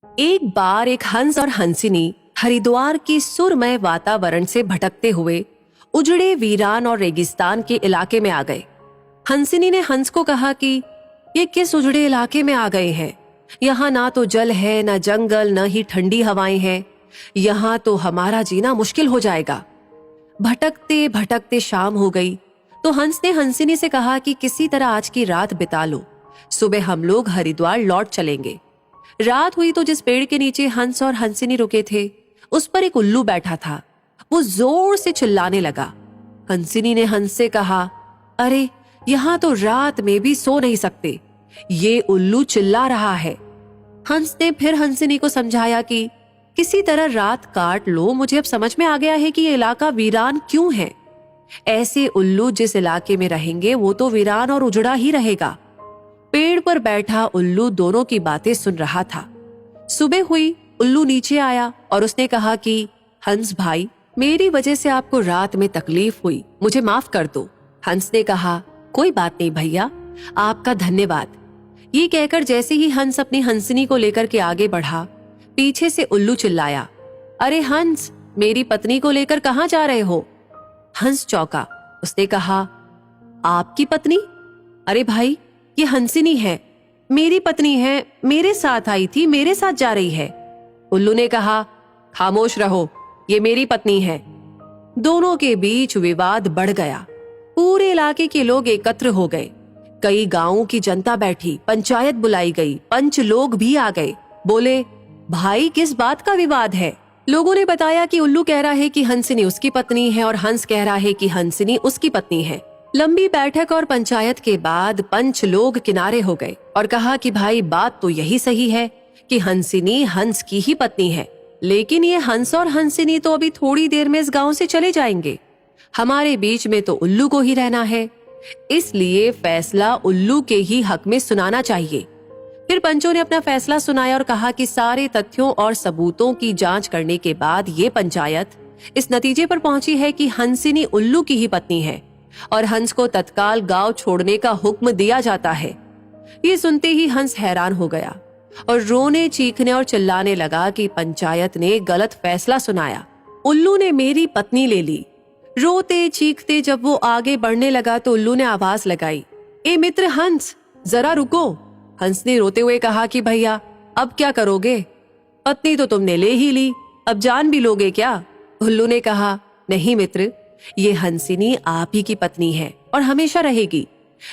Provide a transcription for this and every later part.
एक बार एक हंस और हंसिनी हरिद्वार के सुरमय वातावरण से भटकते हुए उजड़े वीरान और रेगिस्तान के इलाके में आ गए। हंसिनी ने हंस को कहा कि ये किस उजड़े इलाके में आ गए हैं? यहाँ ना तो जल है, ना जंगल, न ही ठंडी हवाएं हैं। यहाँ तो हमारा जीना मुश्किल हो जाएगा। भटकते भटकते शाम हो गई तो हंस ने हंसिनी से कहा कि किसी तरह आज की रात बिता लो, सुबह हम लोग हरिद्वार लौट चलेंगे। रात हुई तो जिस पेड़ के नीचे हंस और हंसिनी रुके थे उस पर एक उल्लू बैठा था। वो जोर से चिल्लाने लगा। हंसिनी ने हंस से कहा, अरे यहाँ तो रात में भी सो नहीं सकते, ये उल्लू चिल्ला रहा है। हंस ने फिर हंसिनी को समझाया कि किसी तरह रात काट लो, मुझे अब समझ में आ गया है कि ये इलाका वीरान क्यों है। ऐसे उल्लू जिस इलाके में रहेंगे वो तो वीरान और उजड़ा ही रहेगा। पेड़ पर बैठा उल्लू दोनों की बातें सुन रहा था। सुबह हुई, उल्लू नीचे आया और उसने कहा कि हंस भाई, मेरी वजह से आपको रात में तकलीफ हुई, मुझे माफ कर दो। हंस ने कहा, कोई बात नहीं भैया, आपका धन्यवाद। ये कहकर जैसे ही हंस अपनी हंसिनी को लेकर के आगे बढ़ा, पीछे से उल्लू चिल्लाया, अरे हंस, मेरी पत्नी को लेकर कहाँ जा रहे हो? हंस चौंका। उसने कहा, आपकी पत्नी? अरे भाई, ये हंसिनी है, मेरी पत्नी है, मेरे साथ आई थी, मेरे साथ जा रही है। उल्लू ने कहा, खामोश रहो, ये मेरी पत्नी है। दोनों के बीच विवाद बढ़ गया। पूरे इलाके के लोग एकत्र हो गए। कई गांवों की जनता बैठी, पंचायत बुलाई गई, पंच लोग भी आ गए। बोले, भाई किस बात का विवाद है? लोगों ने बताया कि उल्लू कह रहा है कि हंसिनी उसकी पत्नी है और हंस कह रहा है कि हंसिनी उसकी पत्नी है। लंबी बैठक और पंचायत के बाद पंच लोग किनारे हो गए और कहा कि भाई बात तो यही सही है कि हंसिनी हंस की ही पत्नी है, लेकिन ये हंस और हंसिनी तो अभी थोड़ी देर में इस गांव से चले जाएंगे। हमारे बीच में तो उल्लू को ही रहना है, इसलिए फैसला उल्लू के ही हक में सुनाना चाहिए। फिर पंचों ने अपना फैसला सुनाया और कहा कि सारे तथ्यों और सबूतों की जांच करने के बाद ये पंचायत इस नतीजे पर पहुंची है कि हंसिनी उल्लू की ही पत्नी है और हंस को तत्काल गांव छोड़ने का हुक्म दिया जाता है। ये सुनते ही हंस हैरान हो गया और रोने, चीखने और चिल्लाने लगा कि पंचायत ने गलत फैसला सुनाया, उल्लू ने मेरी पत्नी ले ली। रोते चीखते जब वो आगे बढ़ने लगा तो उल्लू ने आवाज लगाई, ए मित्र हंस, जरा रुको। हंस ने रोते हुए कहा कि भैया अब क्या करोगे? पत्नी तो तुमने ले ही ली, अब जान भी लोगे क्या? उल्लू ने कहा, नहीं मित्र, ये हंसिनी आप ही की पत्नी है और हमेशा रहेगी।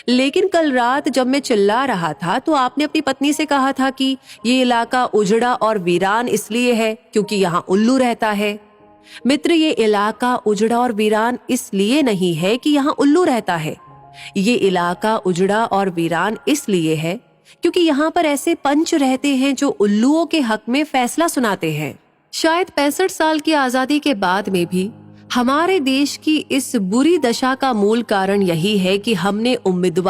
लेकिन कल रात जब मैं चिल्ला रहा था तो आपने अपनी पत्नी से कहा था कि ये इलाका उजड़ा और वीरान इसलिए है क्योंकि यहाँ उल्लू रहता है। मित्र, ये इलाका उजड़ा और वीरान इसलिए नहीं है कि यहाँ उल्लू रहता है। ये इलाका उजड़ा और वीरान इसलिए है क्योंकि यहाँ पर ऐसे पंच रहते हैं जो उल्लुओं के हक में फैसला सुनाते हैं। शायद 65 साल की आजादी के बाद में भी हमारे देश की इस बुरी दशा का मूल कारण यही है कि हमने उम्मीदवार